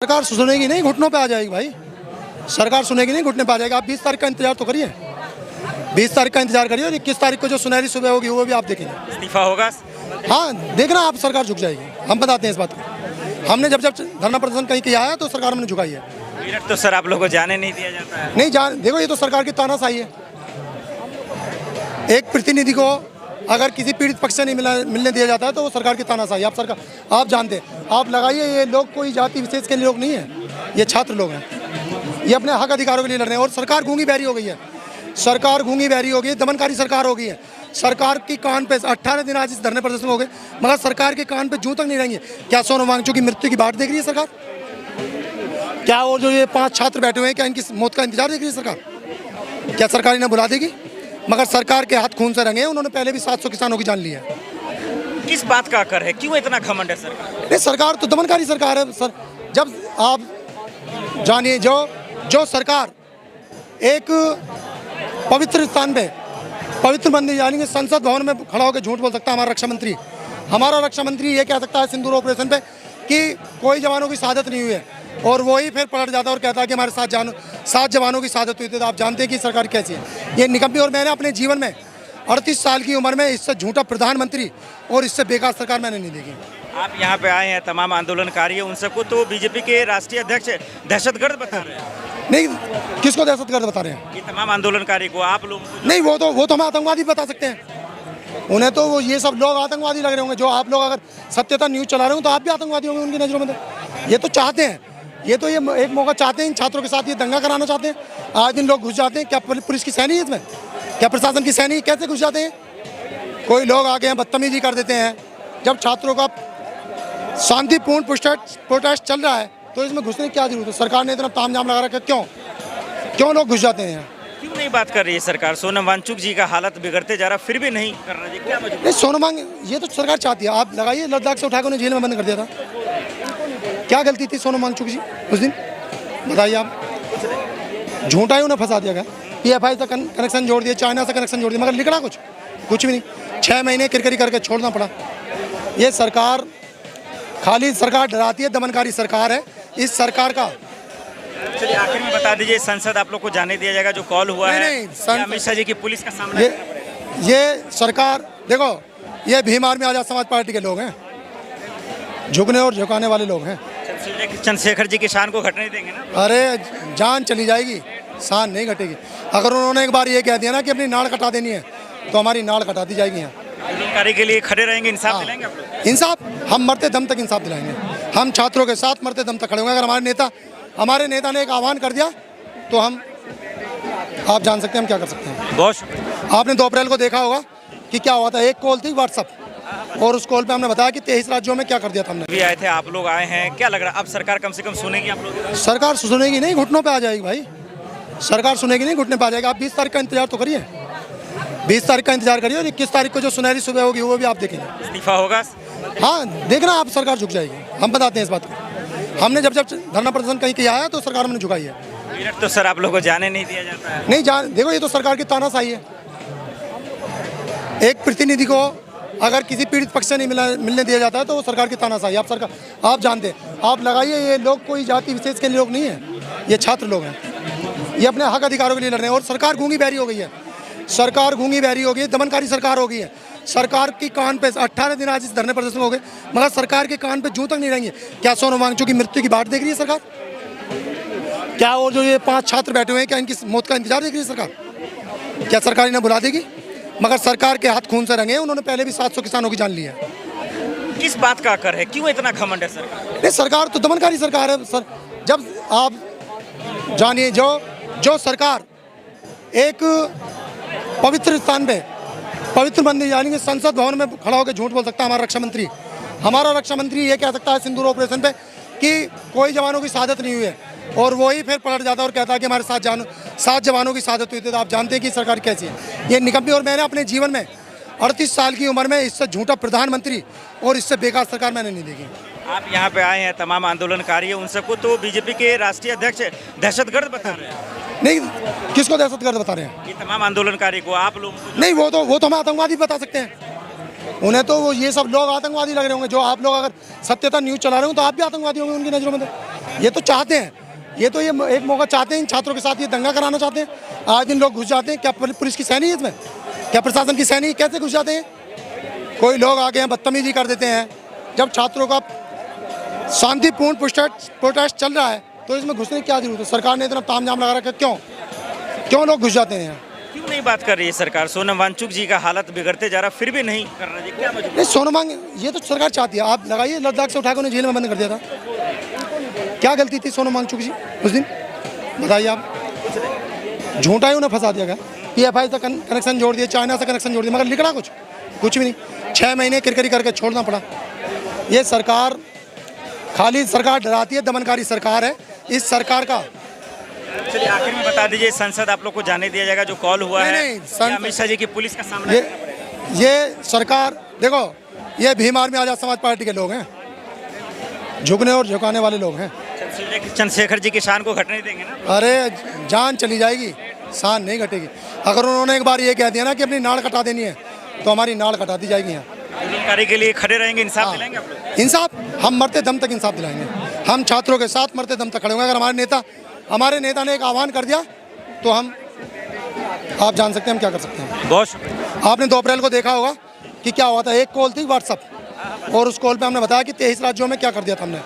सरकार सुनेगी नहीं, घुटनों पे आ जाएगी भाई। सरकार सुनेगी नहीं, घुटने पे आ जाएगी। आप 20 तारीख का इंतजार तो करिए, 20 तारीख का इंतजार करिए और 21 तारीख को जो सुनहरी सुबह होगी वो भी आप देखेंगे। इस्तीफा होगा। हाँ, देखना आप, सरकार झुक जाएगी। हम बताते हैं इस बात को। हमने जब धरना प्रदर्शन कहीं किया है तो सरकार हमने झुकाई है। मेरठ तो सर आप लोगों को जाने नहीं दिया जाता है। नहीं जान, देखो ये तो सरकार की तानाशाही है। एक प्रतिनिधि को अगर किसी पीड़ित पक्ष से नहीं मिलने दिया जाता है तो वो सरकार की तानाशाही। आप जानते हैं, आप लगाइए, ये लोग कोई जाति विशेष के लोग नहीं है, ये छात्र लोग हैं। ये अपने हक अधिकारों के लिए लड़ रहे हैं और सरकार गूंगी बहरी हो गई है। सरकार गूंगी बहरी हो गई है, दमनकारी सरकार हो गई है। सरकार की कान पे 18 दिन आज इस धरने प्रदर्शन हो गए, मगर सरकार के कान पे जूं तक नहीं रहेंगे। क्या सोनम वांगचुक की मृत्यु की बाट देख रही है सरकार? क्या और जो ये 5 छात्र बैठे हुए हैं, क्या इनकी मौत का इंतजार देख रही है सरकार? क्या सरकार इन्हें बुला देगी? मगर सरकार के हाथ खून से रंगे हैं। उन्होंने पहले भी 700 किसानों की जान ली है। किस बात का कर है, क्यों इतना घमंड है सरकार? नहीं, सरकार तो दमनकारी सरकार है सर। जब आप जानिए, जो सरकार एक पवित्र स्थान पे, पवित्र मंदिर यानी कि संसद भवन में खड़ा होकर झूठ बोल सकता है हमारा रक्षा मंत्री ये कह सकता है सिंदूर ऑपरेशन पे कि कोई जवानों की शहादत नहीं हुई है, और वही फिर पलट जाता है और कहता है कि हमारे 7 जवानों की शहादत हुई थी। तो आप जानते हैं कि सरकार कैसी है, ये निकम्मी। और मैंने अपने जीवन में 38 साल की उम्र में इससे झूठा प्रधानमंत्री और इससे बेकार सरकार मैंने नहीं देखी। आप यहाँ पे आए हैं, तमाम आंदोलनकारी उन सबको तो बीजेपी के राष्ट्रीय अध्यक्ष दहशतगर्द बता रहे हैं। नहीं, किसको दहशतगर्द बता रहे हैं? ये तमाम आंदोलनकारी को, आप लोग नहीं, वो तो हम आतंकवादी बता सकते हैं। उन्हें तो वो ये सब लोग आतंकवादी लग रहे होंगे। जो आप लोग अगर सत्यता न्यूज़ चला रहे हो तो आप भी आतंकवादी होंगे उनकी नज़रों में। तो ये तो चाहते हैं, ये तो ये एक मौका चाहते हैं इन छात्रों के साथ ये दंगा कराना चाहते हैं। आज दिन लोग घुस जाते हैं। क्या पुलिस की सैनी है इसमें? क्या प्रशासन की सैनी? कैसे घुस जाते हैं? कोई लोग आगे हैं, बदतमीजी कर देते हैं। जब छात्रों का शांतिपूर्ण प्रोटेस्ट चल रहा है तो इसमें घुसने की क्या जरूरत है? सरकार ने इतना तामझाम लगा रखा है, क्यों लोग घुस जाते हैं? क्यों नहीं बात कर रही है सरकार? सोनम वांगचुक जी का हालत बिगड़ते जा रहा, फिर भी नहीं कर रहा जी, क्या मजबूरी? नहीं, सोनम वांग ये तो सरकार चाहती है। आप लगाइए, लद्दाख से उठाकर उन्हें जेल में बंद कर दिया था। क्या गलती थी सोनम वांगचुक जी उस दिन? बताइए आप। झूठा ही उन्हें फंसा दिया गया। PFI से कनेक्शन जोड़ दिया, चाइना से कनेक्शन जोड़ दिया, मगर निकला कुछ भी नहीं। 6 महीने किरकिरी करके छोड़ना पड़ा। ये सरकार खाली सरकार डराती है, दमनकारी सरकार है। इस सरकार का चलिए आखिर में बता दीजिए, संसद आप लोग को जाने दिया जाएगा जो कॉल हुआ है? नहीं, अमित शाह जी की पुलिस का सामना ये सरकार, देखो, ये भीम आर्मी आजाद समाज पार्टी के लोग हैं, झुकने और झुकाने वाले लोग हैं। चंद्रशेखर जी की शान को घटने नहीं देंगे ना? अरे जान चली जाएगी, शान नहीं घटेगी। अगर उन्होंने एक बार ये कह दिया ना कि अपनी नाड़ कटा देनी है तो हमारी नाड़ कटा दी जाएगी। यहाँ आंदोलनकारी के लिए खड़े रहेंगे, इंसाफ दिलाएंगे आप लोग? इंसाफ हम मरते दम तक इंसाफ दिलाएंगे। हम छात्रों के साथ मरते दम तक खड़े होंगे। अगर हमारे नेता ने एक आह्वान कर दिया तो आप जान सकते हैं हम क्या कर सकते हैं। बहुत शुक्रिया। आपने 2 अप्रैल को देखा होगा कि क्या हुआ था। एक कॉल थी व्हाट्सअप, और उस कॉल पे हमने बताया कि 23 राज्यों में क्या कर दिया था हमने। भी आए थे, आप लोग आए हैं, क्या लग रहा है अब सरकार कम से कम सुनेगी आप लोग? सरकार सुनेगी नहीं, घुटनों पे आ जाएगी भाई। सरकार सुनेगी नहीं, घुटने पे आ जाएगी। आप 20 तारीख का इंतजार तो करिए, 20 तारीख का इंतजार करिए और 21 तारीख को जो सुनहरी सुबह होगी वो भी आप देखेंगे। इस्तीफा होगा। हाँ, देखना आप, सरकार झुक जाएगी। हम बताते हैं इस बात को। हमने जब धरना प्रदर्शन कहीं किया है तो सरकार हमने झुकाई है। मेरठ तो सर आप लोग को जाने नहीं दिया जाता है। नहीं जान, देखो ये तो सरकार की तानाशाही है। एक प्रतिनिधि को अगर किसी पीड़ित पक्ष से नहीं मिलने दिया जाता है तो वो सरकार की तानाशाही। आप जानते हैं, आप लगाइए, ये लोग कोई जाति विशेष के लोग नहीं है, ये छात्र लोग हैं। ये अपने हक अधिकारों के लिए लड़ रहे हैं और सरकार गूंगी बहरी हो गई है। सरकार गूंगी बहरी हो गई है, दमनकारी सरकार हो गई है। सरकार की कान पे 18 दिन आज इस धरने प्रदर्शन हो गए, मगर सरकार के कान पे जूं तक नहीं रहेंगे। क्या सोनम वांगचुक की मृत्यु की बाट देख रही है सरकार? क्या और जो ये 5 छात्र बैठे हुए हैं, क्या इनकी मौत का इंतजार देख रही है सरकार? क्या सरकार इन्हें बुला देगी? मगर सरकार के हाथ खून से रंगे हैं। उन्होंने पहले भी 700 किसानों की जान ली है। किस बात का कर है, क्यों इतना घमंड है सरकार? नहीं, सरकार तो दमनकारी सरकार है सर। जब आप जानिए, जो सरकार एक पवित्र स्थान पे, पवित्र मंदिर यानी कि संसद भवन में खड़ा होकर झूठ बोल सकता है हमारा रक्षा मंत्री ये कह सकता है सिंदूर ऑपरेशन पे कि कोई जवानों की शहादत नहीं हुई है, और वही फिर पलट जाता है और कहता है कि हमारे 7 जवानों की शहादत हुई थी। तो आप जानते हैं कि सरकार कैसी है, ये निकम्मी। और मैंने अपने जीवन में 38 साल की उम्र में इससे झूठा प्रधानमंत्री और इससे बेकार सरकार मैंने नहीं देखी। आप यहाँ पे आए हैं, तमाम आंदोलनकारी उन सबको तो बीजेपी के राष्ट्रीय अध्यक्ष दहशतगर्द बता रहे हैं। नहीं, किसको दहशतगर्द बता रहे हैं? ये तमाम आंदोलनकारी को, आप लोग नहीं, वो तो हम आतंकवादी बता सकते हैं। उन्हें तो वो ये सब लोग आतंकवादी लग रहे होंगे। जो आप लोग अगर सत्यता न्यूज़ चला रहे हो तो आप भी आतंकवादी होंगे उनकी नज़रों में। तो ये तो चाहते हैं, ये तो ये एक मौका चाहते हैं इन छात्रों के साथ ये दंगा कराना चाहते हैं। आज दिन लोग घुस जाते हैं। क्या पुलिस की सैनी है इसमें? क्या प्रशासन की सैनी? कैसे घुस जाते हैं? कोई लोग आगे हैं बदतमीजी कर देते हैं। जब छात्रों का शांतिपूर्ण प्रोटेस्ट चल रहा है तो इसमें घुसने की क्या जरूरत है? सरकार ने इतना तामझाम लगा रखा है, क्यों लोग घुस जाते हैं? क्यों नहीं बात कर रही है सरकार? सोनम वांगचुक जी का हालत बिगड़ते जा रहा, फिर भी नहीं कर रही, क्या मजबूरी? नहीं, सोनम वांग ये तो सरकार चाहती है। आप लगाइए, लद्दाख से उठाकर उन्हें जेल में बंद कर दिया था। क्या गलती थी सोनम वांगचुक जी उस दिन? बताइए आप। झूठा ही उन्हें फंसा दिया गया। PFI से कनेक्शन जोड़ दिया, चाइना से कनेक्शन जोड़ दिया, मगर निकला कुछ भी नहीं। 6 महीने किरकिरी करके छोड़ना पड़ा। ये सरकार खाली सरकार डराती है, दमनकारी सरकार है इस सरकार का। चलिए आखिर में बता दीजिए, संसद आप लोग को जाने दिया जाएगा जो कॉल हुआ है? नहीं, अमित शाह जी की पुलिस का सामना ये करना पड़ेगा? ये सरकार देखो, ये भीम आर्मी आजाद समाज पार्टी के लोग हैं, झुकने और झुकाने वाले लोग हैं। चंद्रशेखर जी की शान को घटने देंगे ना? अरे जान चली जाएगी, शान नहीं घटेगी। अगर उन्होंने एक बार ये कह दिया ना कि अपनी नाड़ कटा देनी है तो हमारी नाड़ कटा दी जाएगी। यहाँ आंदोलनकारी के लिए खड़े रहेंगे, इंसाफ दिलाएंगे आप लोग? इंसाफ हम मरते दम तक इंसाफ दिलाएंगे। हम छात्रों के साथ मरते दम तक खड़े होंगे। अगर हमारे नेता ने एक आह्वान कर दिया तो हम, आप जान सकते हैं हम क्या कर सकते हैं। बहुत शुक्रिया। आपने 2 अप्रैल को देखा होगा कि क्या हुआ था। एक कॉल थी व्हाट्सअप और उस कॉल पे हमने बताया कि 23 राज्यों में क्या कर दिया था हमने।